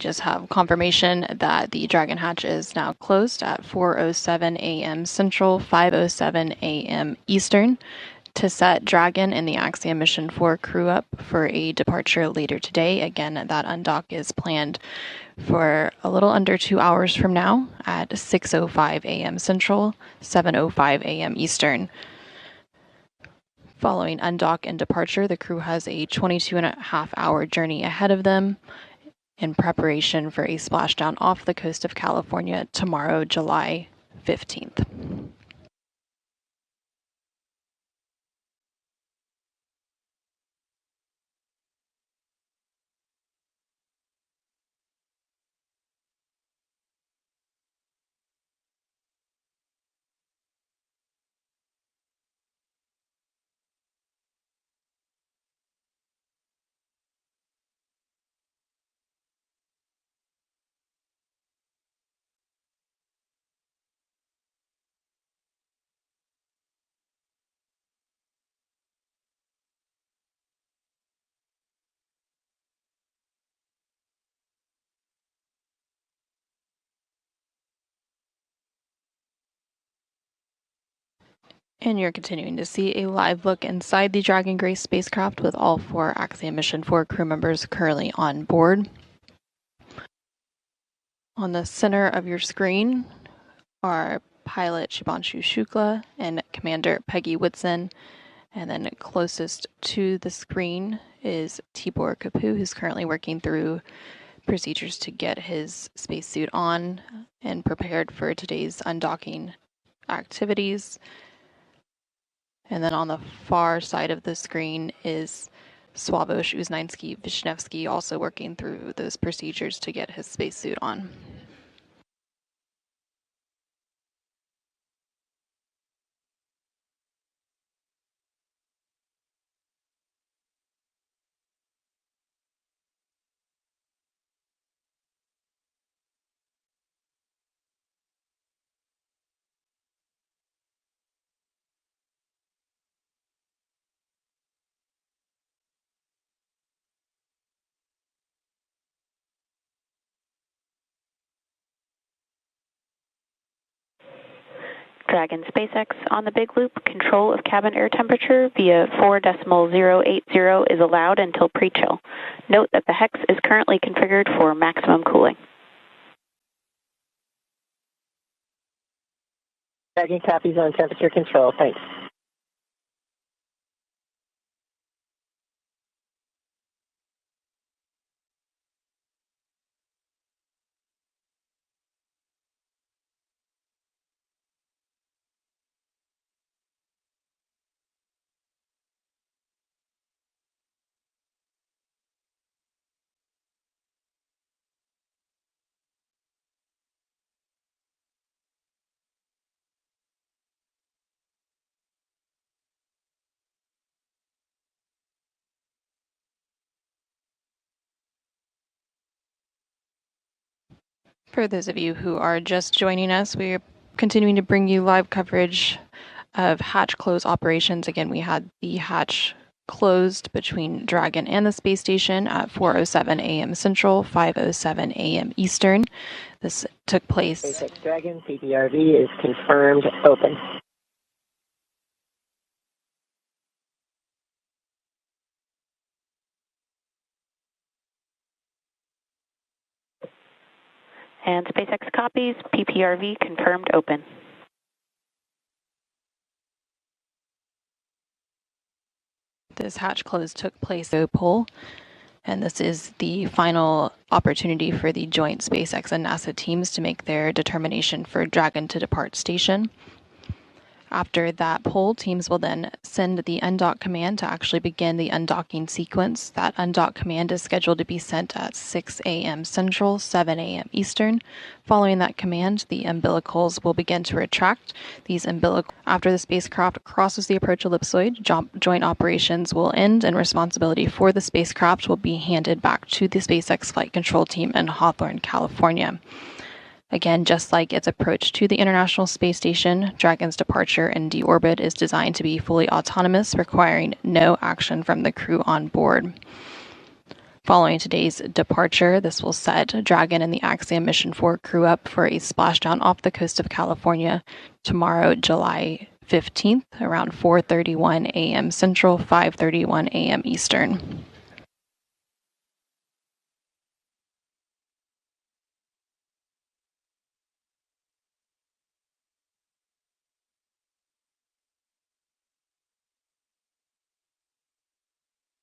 Just have confirmation that the Dragon hatch is now closed at 4:07 a.m. Central, 5:07 a.m. Eastern, to set Dragon and the Axiom Mission 4 crew up for a departure later today. Again, that undock is planned for a little under 2 hours from now at 6:05 a.m. Central, 7:05 a.m. Eastern. Following undock and departure, the crew has a 22.5-hour journey ahead of them in preparation for a splashdown off the coast of California tomorrow, July 15th. And you're continuing to see a live look inside the Dragon Grace spacecraft with all 4 Axiom Mission 4 crew members currently on board. On the center of your screen are pilot Shubhanshu Shukla and Commander Peggy Whitson. And then closest to the screen is Tibor Kapu, who's currently working through procedures to get his spacesuit on and prepared for today's undocking activities. And then on the far side of the screen is Swabosh Uznansky Vishnevsky, also working through those procedures to get his spacesuit on. Dragon SpaceX on the big loop, control of cabin air temperature via 4.080 is allowed until pre-chill. Note that the hex is currently configured for maximum cooling. Dragon copies on temperature control, thanks. For those of you who are just joining us, we are continuing to bring you live coverage of hatch close operations. Again, we had the hatch closed between Dragon and the space station at 4:07 a.m. Central, 5:07 a.m. Eastern. This took place. SpaceX Dragon PPRV is confirmed open. And SpaceX copies, PPRV confirmed open. This hatch close took place at Pole, and this is the final opportunity for the joint SpaceX and NASA teams to make their determination for Dragon to depart station. After that poll, teams will then send the undock command to actually begin the undocking sequence. That undock command is scheduled to be sent at 6 a.m. Central, 7 a.m. Eastern. Following that command, the umbilicals will begin to retract. After the spacecraft crosses the approach ellipsoid, joint operations will end and responsibility for the spacecraft will be handed back to the SpaceX flight control team in Hawthorne, California. Again, just like its approach to the International Space Station, Dragon's departure and deorbit is designed to be fully autonomous, requiring no action from the crew on board. Following today's departure, this will set Dragon and the Axiom Mission 4 crew up for a splashdown off the coast of California tomorrow, July 15th, around 4:31 a.m. Central, 5:31 a.m. Eastern.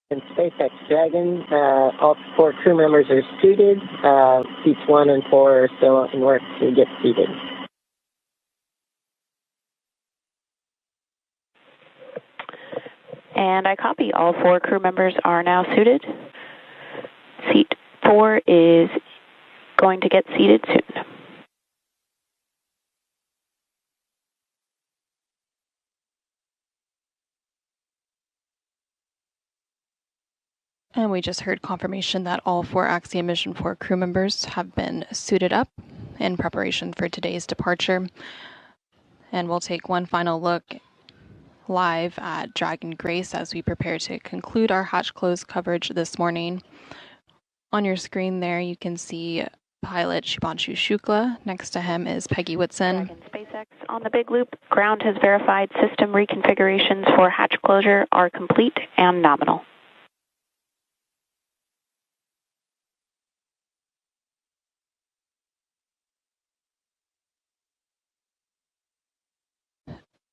And SpaceX Dragon, all 4 crew members are suited. Seats 1 and 4 are still in work to get seated. And I copy. All 4 crew members are now suited. Seat 4 is going to get seated soon. And we just heard confirmation that all 4 Axiom Mission 4 crew members have been suited up in preparation for today's departure. And we'll take one final look live at Dragon Grace as we prepare to conclude our hatch close coverage this morning. On your screen there, you can see pilot Shubhanshu Shukla. Next to him is Peggy Whitson. Dragon SpaceX on the big loop. Ground has verified system reconfigurations for hatch closure are complete and nominal.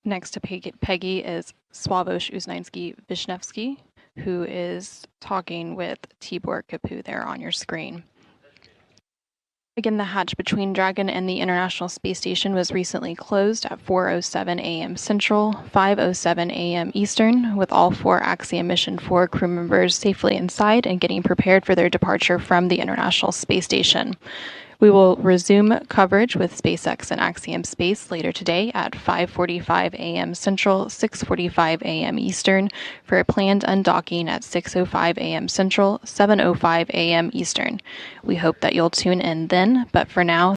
Next to Peggy is Sławosz Uznański-Wisniewski, who is talking with Tibor Kapu there on your screen. Again, the hatch between Dragon and the International Space Station was recently closed at 4:07 a.m. Central, 5:07 a.m. Eastern, with all 4 Axiom Mission 4 crew members safely inside and getting prepared for their departure from the International Space Station. We will resume coverage with SpaceX and Axiom Space later today at 5:45 a.m. Central, 6:45 a.m. Eastern, for a planned undocking at 6:05 a.m. Central, 7:05 a.m. Eastern. We hope that you'll tune in then, but for now,